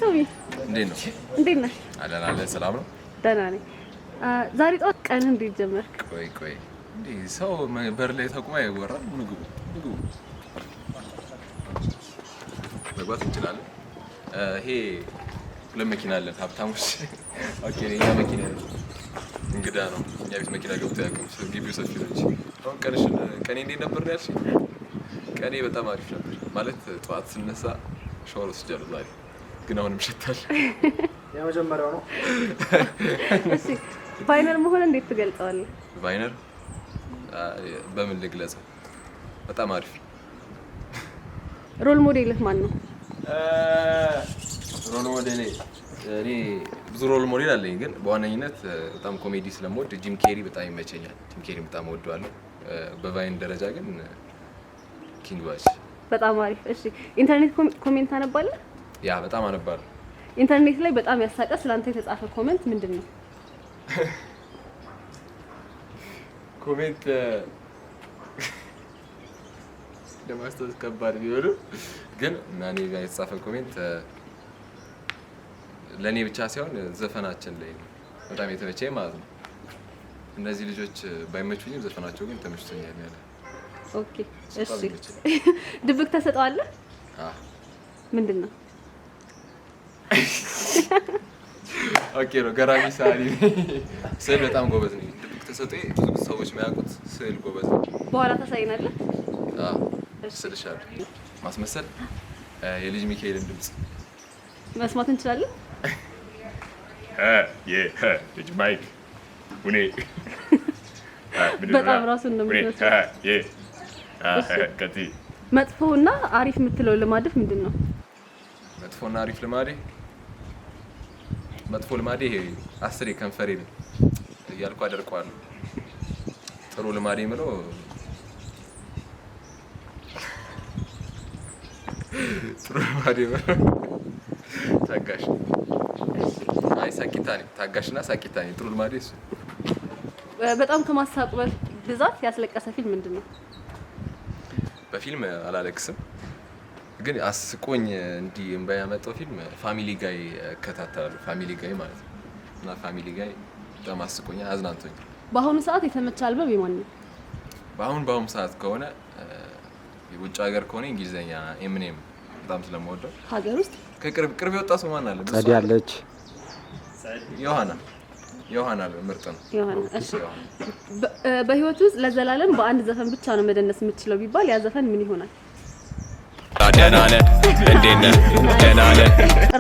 ቶሚ እንዴት ነው? እንዴት ነህ? አለን ሰላም ነው? ደህና ነኝ። ዛሬ ጠዋት ቀን እንዴት ጀመርክ? ቆይ እንዴ ሰው በር ላይ ተቆማ ያወራል። ምግቡ መግባት እንችላለን። ይሄ ሁለት መኪና አለን ሀብታሞች። ኦኬ የኛ መኪና እንግዳ ነው። እኛ ቤት መኪና ገብቶ ያውቅም። ግቢው ሰፊ ነው እንጂ አሁን ቀኔ እንዴት ነበር ያልሽኝ? ቀኔ በጣም አሪፍ ነበር ማለት ጠዋት ስነሳ ሻወር ወስጃለሁ ዛሬ ግን አሁንም ይሸታል። የመጀመሪያው ነው። እሺ ቫይነር መሆን እንዴት ትገልጸዋለህ? ቫይነር በምን ልግለጸው? በጣም አሪፍ። ሮል ሞዴልህ ማን ነው? ሮል ሞዴል እኔ ብዙ ሮል ሞዴል አለኝ፣ ግን በዋነኝነት በጣም ኮሜዲ ስለምወድ ጂም ኬሪ በጣም ይመቸኛል። ጂም ኬሪ በጣም እወደዋለሁ። በቫይን ደረጃ ግን ኪንግ ባች በጣም አሪፍ። እሺ ኢንተርኔት ኮሜንት አነባለህ? ያ በጣም አነባለሁ። ኢንተርኔት ላይ በጣም ያሳቀ ስላንተ የተጻፈ ኮሜንት ምንድን ነው? ኮሜንት ለማስታወስ ከባድ ቢሆንም ግን እኔ ጋር የተጻፈ ኮሜንት ለእኔ ብቻ ሳይሆን ዘፈናችን ላይ ነው በጣም የተመቸኝ ማለት ነው። እነዚህ ልጆች ባይመቹኝም ዘፈናቸው ግን ተመችቶኛል ያለ። ኦኬ እሺ። ድብቅ ተሰጠዋለህ? ምንድን ነው? ኦኬ ነው ገራሚ ሳሪ ስዕል በጣም ጎበዝ ነኝ። ድብቅ ተሰጠኝ ብዙ ሰዎች የሚያውቁት ስዕል ጎበዝ ነው። በኋላ ታሳይናለህ? ስልሻለሁ። ማስመሰል የልጅ ሚካኤልን ድምጽ መስማት እንችላለን? ልጅ ማይክ ሁኔ በጣም ራሱን ነው የምትመስለው። መጥፎና አሪፍ የምትለው ልማድህ ምንድን ነው? መጥፎና አሪፍ ልማዴ መጥፎ ልማዴ ይሄ 10 ከንፈሬ ነው እያልኩ አደርቀዋለሁ። ጥሩ ልማዴ የምለው ጥሩ ልማዴ የምለው ታጋሽ ሳቂታ ነኝ። ታጋሽና ሳቂታ ነኝ። ጥሩ ልማዴ እሱ። በጣም ከማሳቁ ብዛት ያስለቀሰ ፊልም ምንድን ነው? በፊልም አላለቅስም፣ ግን አስቆኝ እንዲህ እንባ ያመጣው ፊልም ፋሚሊ ጋይ እከታተላለሁ። ፋሚሊ ጋይ ማለት ነው እና ፋሚሊ ጋይ በጣም አስቆኛ አዝናንቶኝ። በአሁኑ ሰዓት የተመቸ አልበም የማን ነው? በአሁኑ ሰዓት ከሆነ የውጭ ሀገር ከሆነ እንግሊዘኛ ኤምኔም በጣም ስለምወደው። ሀገር ውስጥ ቅርብ የወጣ ሰው ማን አለ? ጸዲያለች ዮሐና ምርጥ ነው። ዮሐና እሺ። በህይወት ውስጥ ለዘላለም በአንድ ዘፈን ብቻ ነው መደነስ የምትችለው ቢባል ያ ዘፈን ምን ይሆናል? ደህና ነህ? እንዴት ነህ? ደህና ነህ?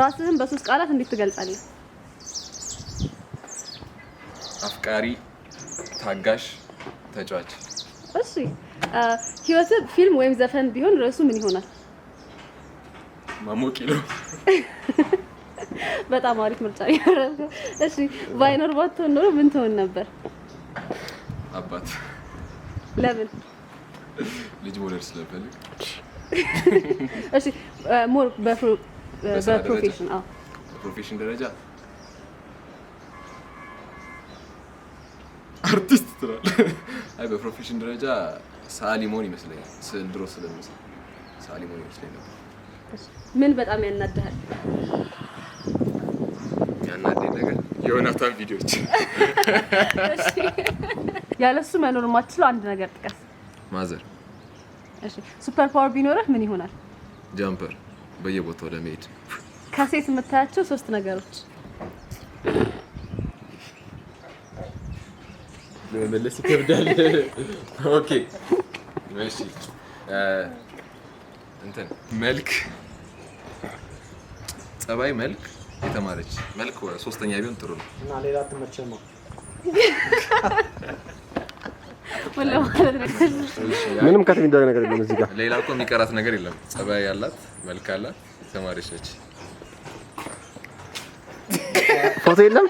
ራስህን በሶስት ቃላት እንዴት ትገልጻለህ? አፍቃሪ፣ ታጋሽ፣ ተጫዋች። እሺ ህይወትህ ፊልም ወይም ዘፈን ቢሆን ርዕሱ ምን ይሆናል? ማሞቂሎ። በጣም አሪፍ ምርጫ ያደረገው። እሺ ቫይነር ባትሆን ኖሮ ምን ትሆን ነበር? አባት። ለምን? ልጅ መውለድ ስለፈልግ። እሺ ሞር በፕሮፌሽን በፕሮፌሽን ደረጃ አርቲስት ትላለህ? አይ በፕሮፌሽን ደረጃ ሰዓሊ መሆን ይመስለኛል። ስዕል ድሮ ስለምስል ሰዓሊ መሆን ይመስለኛል ነበር። ምን በጣም ያናድሃል? ያናደኝ ነገር የዮናታን ቪዲዮዎች። እሺ ያለሱ መኖር የማትችለው አንድ ነገር ጥቀስ። ማዘር። እሺ ሱፐር ፓወር ቢኖርህ ምን ይሆናል? ጃምፐር፣ በየቦታው ለመሄድ። ከሴት የምታያቸው 3 ነገሮች። ለመመለስ ይከብዳል። ኦኬ እሺ እንትን መልክ፣ ጸባይ፣ መልክ፣ የተማረች መልክ 3ኛ ቢሆን ጥሩ ነው። እና ሌላ አትመቸማ ወላ ማለት ነው። ምንም ከት የሚደረግ ነገር የለም እዚህ ጋር። ሌላ እኮ የሚቀራት ነገር የለም። ጸባይ ያላት፣ መልክ አላት፣ የተማረች ነች። ፎቶ የለም።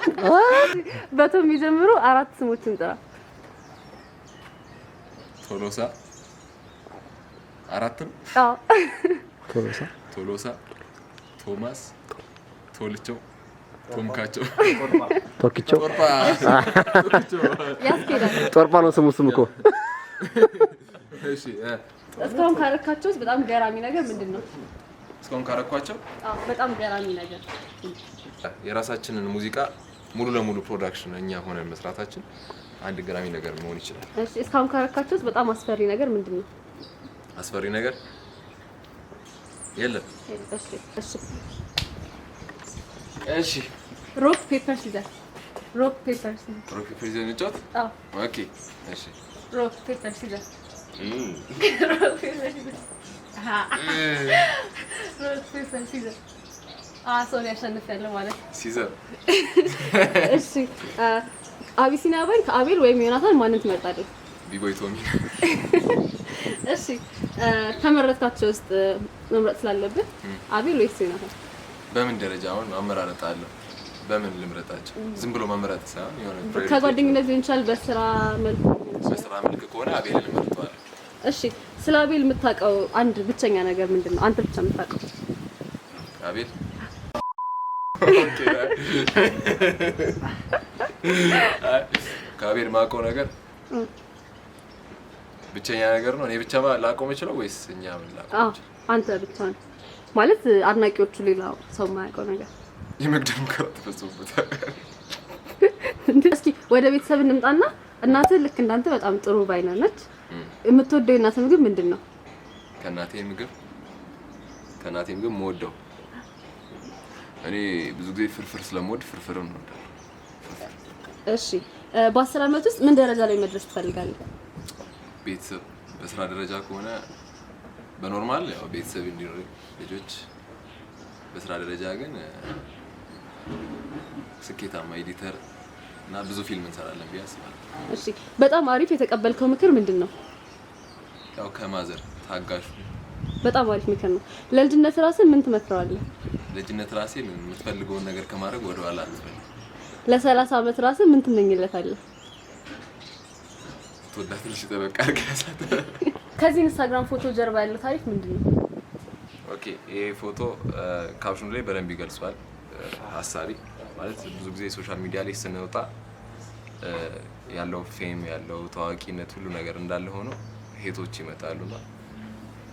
በቶ የሚጀምሩ 4 ስሞችን ጥራ። ቶሎሳ 4 ነው። አዎ ቶሎሳ፣ ቶማስ፣ ቶልቸው፣ ቶምካቸው፣ ቶክቸው፣ ያስኬዳል። ጦርጳ ነው ስሙ እኮ። እሺ እስካሁን ካረካቸውስ በጣም ገራሚ ነገር ምንድን ነው? እስካሁን ካረኳቸው በጣም ገራሚ ነገር የራሳችንን ሙዚቃ ሙሉ ለሙሉ ፕሮዳክሽን እኛ ሆነን መስራታችን አንድ ገራሚ ነገር መሆን ይችላል። እሺ እስካሁን ካረካቸው በጣም አስፈሪ ነገር ምንድነው? አስፈሪ ነገር የለም። እሺ ሮክ ፔፐር ሲዘር ሮክ ፔፐር ሲዘር እንጫወት። ኦኬ እሺ ሮክ ፔፐር ሲዘር ሮክ ፔፐር ሲዘር ሮክ ፔፐር ሲዘር ሶሪ አሸንፊያለሁ ማለት ሲዘር። እሺ አቢሲኒያ ባይ ከአቤል ወይም ዮናታን ማንን ትመርጣለህ? ቢቦይ ቶሚ። እሺ ከመረጥካቸው ውስጥ መምረጥ ስላለብህ አቤል ወይስ ዮናታን? በምን ደረጃ አሁን አመራረጥ አለ? በምን ልምረጣቸው? ዝም ብሎ መመረጥ ሳይሆን የሆነ ከጓደኝነት ሊሆን ይችላል፣ በስራ መልኩ ከሆነ አቤልን እመርጠዋለሁ። እሺ ስለ አቤል የምታውቀው አንድ ብቸኛ ነገር ምንድን ነው? አንተ ብቻ የምታውቀው አቤል ከአቤል ማውቀው ነገር ብቸኛ ነገር ነው። እኔ ብቻ ላውቀው የምችለው ወይስ እኛ ምን ላውቀው? አንተ ብቻ ነው ማለት አድናቂዎቹ ሌላ ሰው የማያውቀው ነገር የመግደል ሙከራ ተፈጽሞበታል። እስኪ ወደ ቤተሰብ እንምጣና እናትህ ልክ እንዳንተ በጣም ጥሩ ባይና ነች። የምትወደው የእናትህ ምግብ ምንድን ነው? ከእናቴ ምግብ የምወደው እኔ ብዙ ጊዜ ፍርፍር ስለምወድ ፍርፍርም ነው። እሺ በ10 አመት ውስጥ ምን ደረጃ ላይ መድረስ ትፈልጋለህ? ቤተሰብ በስራ ደረጃ ከሆነ በኖርማል ያው ቤተሰብ እንዲኖር ልጆች፣ በስራ ደረጃ ግን ስኬታማ ኤዲተር እና ብዙ ፊልም እንሰራለን ብዬ አስባለሁ። እሺ በጣም አሪፍ የተቀበልከው ምክር ምንድን ነው? ያው ከማዘር ታጋሹ። በጣም አሪፍ ምክር ነው። ለልጅነት ራስህ ምን ትመክረዋለህ? ለልጅነት ራሴ የምትፈልገውን ነገር ከማድረግ ወደ ኋላ አትበል። ለ30 አመት ራስህ ምን ትመኝለታለህ? ተወዳት ልጅ ተበቃ አርጋሳት። ከዚህ ኢንስታግራም ፎቶ ጀርባ ያለው ታሪክ ምንድን ነው? ኦኬ ይሄ ፎቶ ካፕሽኑ ላይ በደንብ ይገልጿል። ሀሳቢ ማለት ብዙ ጊዜ ሶሻል ሚዲያ ላይ ስንወጣ ያለው ፌም ያለው ታዋቂነት ሁሉ ነገር እንዳለ ሆኖ ሄቶች ይመጣሉና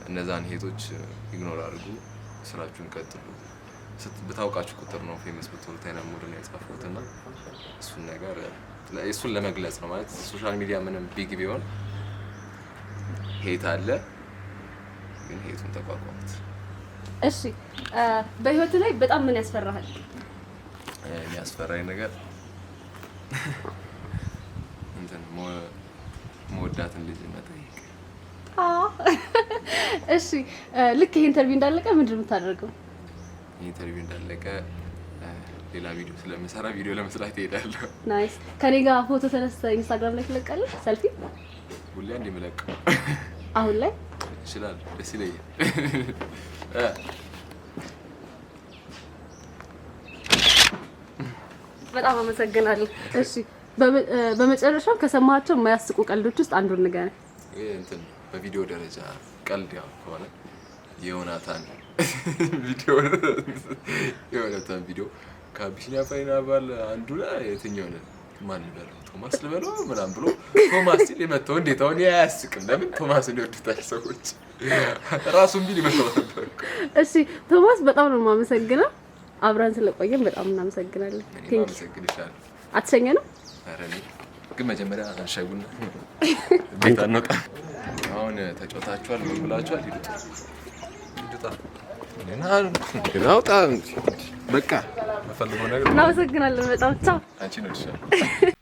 እነዛን ሄቶች ኢግኖር አድርጉ፣ ስራችሁን ቀጥሉ። በታውቃችሁ ቁጥር ነው ፌመስ ብትሆኑት አይነት ሙድ ነው የጻፍኩትና እሱን ነገር እሱን ለመግለጽ ነው። ማለት ሶሻል ሚዲያ ምንም ቢግ ቢሆን ሄት አለ፣ ግን ሄቱን ተቋቋሙት። እሺ በህይወት ላይ በጣም ምን ያስፈራሃል? የሚያስፈራኝ ነገር እንትን መወዳትን ልጅ መጠየቅ። እሺ ልክ ይሄ ኢንተርቪው እንዳለቀ ምንድን ነው የምታደርገው? ይሄ ኢንተርቪው እንዳለቀ ሌላ ቪዲዮ ስለምሰራ ቪዲዮ ለመስራት እሄዳለሁ። ናይስ። ከኔ ጋር ፎቶ ተነስተህ ኢንስታግራም ላይ ትለቃለህ? ሰልፊ ሁሌ አንዴ የምለቀው አሁን ላይ ይችላል፣ ደስ ይለኛል። በጣም አመሰግናለሁ። እሺ በመጨረሻው ከሰማሃቸው የማያስቁ ቀልዶች ውስጥ አንዱን ንገረኝ። ይሄ እንትን በቪዲዮ ደረጃ ቀልድ ያው ከሆነ የዮናታን ቪዲዮ ከአቢሲኒያ ፓይናፕል አንዱ ላይ የትኛው ነው ማን ልበለው ቶማስ ልበለው ምናምን ብሎ ቶማስ ሲል የመጣው እንዴት አሁን አያስቅም? ለምን ቶማስን ይወዱታል ሰዎች? ራሱን ቢል ይመስላል ነበር። እሺ ቶማስ በጣም ነው የማመሰግነው። አብራን ስለቆየን በጣም እናመሰግናለን። ቴንክ ዩ። አትሸኘንም? ኧረ እኔ ግን መጀመሪያ ሻይ ቡና ቤት አንወጣ። አሁን ተጫውታችኋል፣ ምን ብላችኋል? ሂዱታ ናውጣ በቃ መፈልገው ነገር። እናመሰግናለን በጣም ቻው። አንቺ ነው